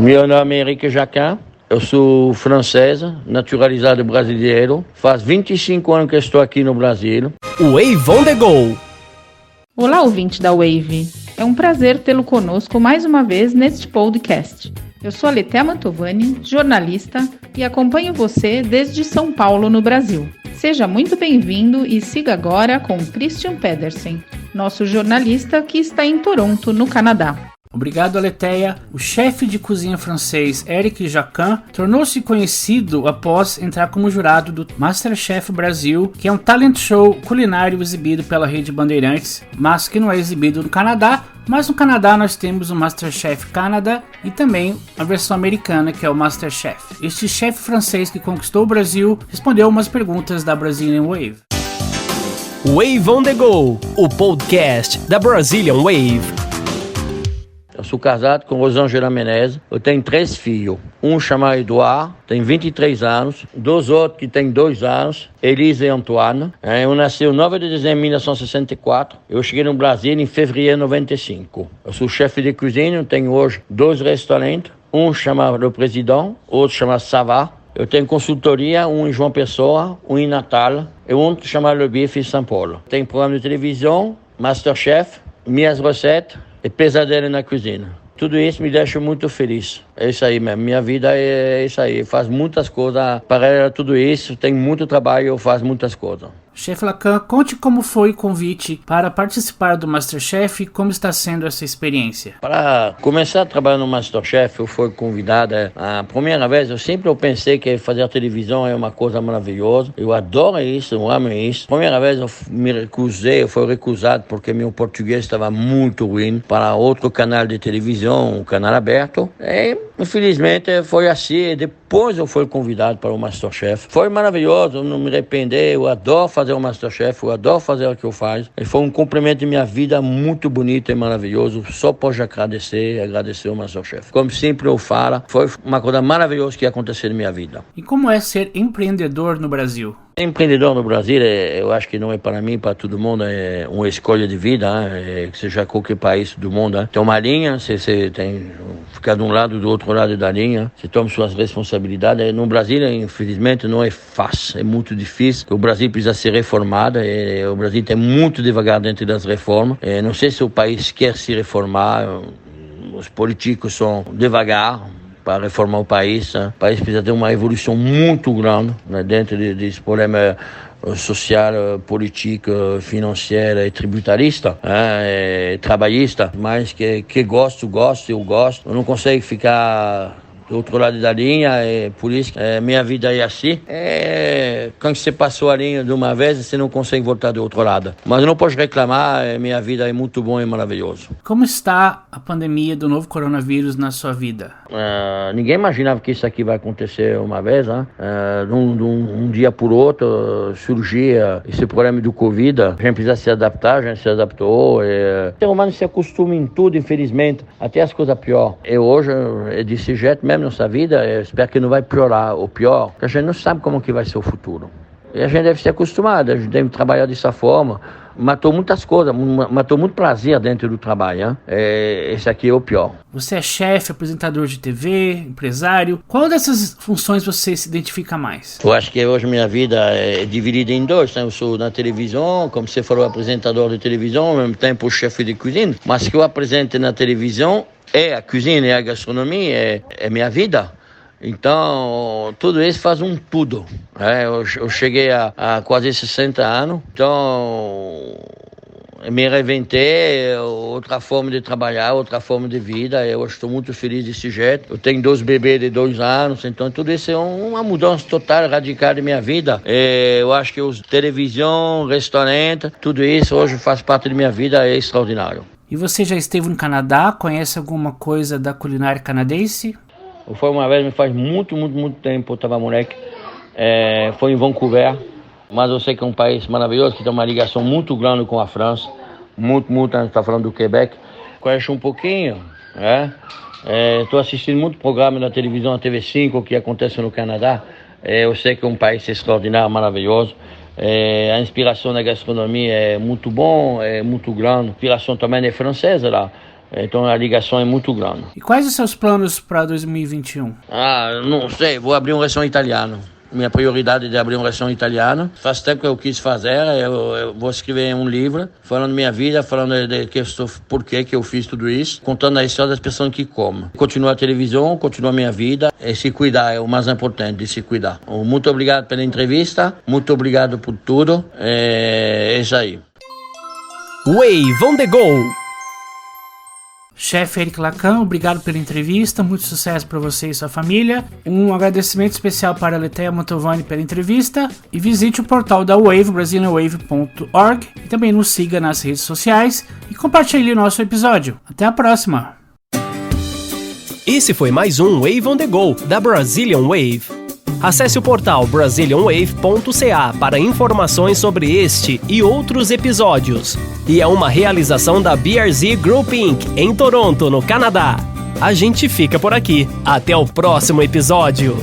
Meu nome é Henrique Jacquin, eu sou francesa, naturalizado brasileiro. Faz 25 anos que estou aqui no Brasil. Wave on the Go! Olá, ouvinte da Wave. É um prazer tê-lo conosco mais uma vez neste podcast. Eu sou a Letéia Mantovani, jornalista, e acompanho você desde São Paulo, no Brasil. Seja muito bem-vindo e siga agora com Christian Pedersen, nosso jornalista que está em Toronto, no Canadá. Obrigado, Letéia. O chefe de cozinha francês Henrique Jacquin tornou-se conhecido após entrar como jurado do MasterChef Brasil, que é um talent show culinário exibido pela Rede Bandeirantes, mas que não é exibido no Canadá. Mas no Canadá nós temos o MasterChef Canada e também a versão americana, que é o MasterChef. Este chefe francês que conquistou o Brasil respondeu umas perguntas da Brazilian Wave. Wave on the Go, o podcast da Brazilian Wave. Eu sou casado com Rosângela Menezes, eu tenho 3 filhos. Um chama Eduardo, tem 23 anos. 2 outros que têm 2 anos, Elisa e Antoine. Eu nasci no 9 de dezembro de 1964. Eu cheguei no Brasil em fevereiro de 95. Eu sou chefe de cozinha, tenho hoje 2 restaurantes. Um chama Le Président, outro chama Savá. Eu tenho consultoria, um em João Pessoa, um em Natal, e outro chama Le Bife em São Paulo. Tenho programa de televisão, MasterChef, minhas receitas e pesadelo na cozinha. Tudo isso me deixa muito feliz. É isso aí mesmo, minha vida é isso aí. Eu faço muitas coisas, para tudo isso, tenho muito trabalho, eu faço muitas coisas. Chefe Lacan, conte como foi o convite para participar do MasterChef e como está sendo essa experiência. Para começar a trabalhar no MasterChef, eu fui convidada. A primeira vez, eu pensei que fazer televisão é uma coisa maravilhosa. Eu adoro isso, eu amo isso. A primeira vez eu fui recusado porque meu português estava muito ruim para outro canal de televisão, um canal aberto. E, infelizmente, foi assim. Depois eu fui convidado para o MasterChef. Foi maravilhoso, eu não me arrependi, eu adoro fazer o MasterChef, eu adoro fazer o que eu faço. E foi um cumprimento de minha vida muito bonito e maravilhoso. Só posso agradecer o MasterChef. Como sempre eu falo, foi uma coisa maravilhosa que aconteceu na minha vida. E como é ser empreendedor no Brasil? Empreendedor no Brasil, eu acho que não é para mim, para todo mundo, é uma escolha de vida, que seja qualquer país do mundo. Tem uma linha, você tem ficar de um lado do outro lado da linha, você toma suas responsabilidades. No Brasil, infelizmente, não é fácil, é muito difícil. O Brasil precisa ser reformado, o Brasil está muito devagar dentro das reformas. Não sei se o país quer se reformar, os políticos são devagar para reformar o país. O país precisa ter uma evolução muito grande, né, dentro desse problema social, político, financeiro e tributarista, trabalhista, mas que gosto, eu gosto. Eu não consigo ficar do outro lado da linha, por isso minha vida é assim. Quando você passou a linha de uma vez, você não consegue voltar do outro lado. Mas eu não posso reclamar, minha vida é muito boa e maravilhosa. Como está a pandemia do novo coronavírus na sua vida? Ninguém imaginava que isso aqui vai acontecer uma vez, né? De um dia por outro surgia esse problema do Covid. A gente precisa se adaptar, a gente se adaptou. O ser humano se acostuma em tudo, infelizmente, até as coisas piores. E hoje, desse jeito mesmo, nossa vida, eu espero que não vai piorar ou pior, porque a gente não sabe como que vai ser o futuro. E a gente deve ser acostumado, a gente deve trabalhar dessa forma. Matou muitas coisas, matou muito prazer dentro do trabalho, hein? Esse aqui é o pior. Você é chefe, apresentador de TV, empresário. Qual dessas funções você se identifica mais? Eu acho que hoje minha vida é dividida em 2, né? Eu sou na televisão, como você falou, apresentador de televisão, ao mesmo tempo chefe de cozinha. Mas o que eu apresento na televisão é a cozinha, é a gastronomia, é minha vida. Então, tudo isso faz um tudo. Eu cheguei a quase 60 anos, então me reinventei, outra forma de trabalhar, outra forma de vida. Eu estou muito feliz desse jeito. Eu tenho 2 bebês de 2 anos, então tudo isso é uma mudança total, radical da minha vida. Eu acho que os televisão, restaurante, tudo isso hoje faz parte da minha vida, é extraordinário. E você já esteve no Canadá? Conhece alguma coisa da culinária canadense? Foi uma vez, faz muito tempo, eu estava moleque. Foi em Vancouver, mas eu sei que é um país maravilhoso, que tem uma ligação muito grande com a França. Muito, a gente está falando do Quebec. Conheço um pouquinho, estou assistindo muito programa na televisão, a TV5, que acontece no Canadá. Eu sei que é um país extraordinário, maravilhoso. A inspiração na gastronomia é muito bom, é muito grande. A inspiração também é francesa lá. Então a ligação é muito grande. E quais os seus planos para 2021? Não sei, vou abrir um restaurante italiano. Minha prioridade é de abrir um restaurante italiano. Faz tempo que eu quis fazer. Eu vou escrever um livro falando minha vida, falando de por que eu fiz tudo isso, contando a história das pessoas que comem. Continuar a televisão, continuar a minha vida e se cuidar é o mais importante, de se cuidar. Muito obrigado pela entrevista, muito obrigado por tudo. É isso aí. Wave on the Go. Chefe Eric Lacan, obrigado pela entrevista, muito sucesso para você e sua família. Um agradecimento especial para a Letéia Mantovani pela entrevista. E visite o portal da Wave, brazilianwave.org. E também nos siga nas redes sociais e compartilhe o nosso episódio. Até a próxima! Esse foi mais um Wave on the Go, da Brazilian Wave. Acesse o portal brazilianwave.ca para informações sobre este e outros episódios. E é uma realização da BRZ Group Inc. em Toronto, no Canadá. A gente fica por aqui. Até o próximo episódio.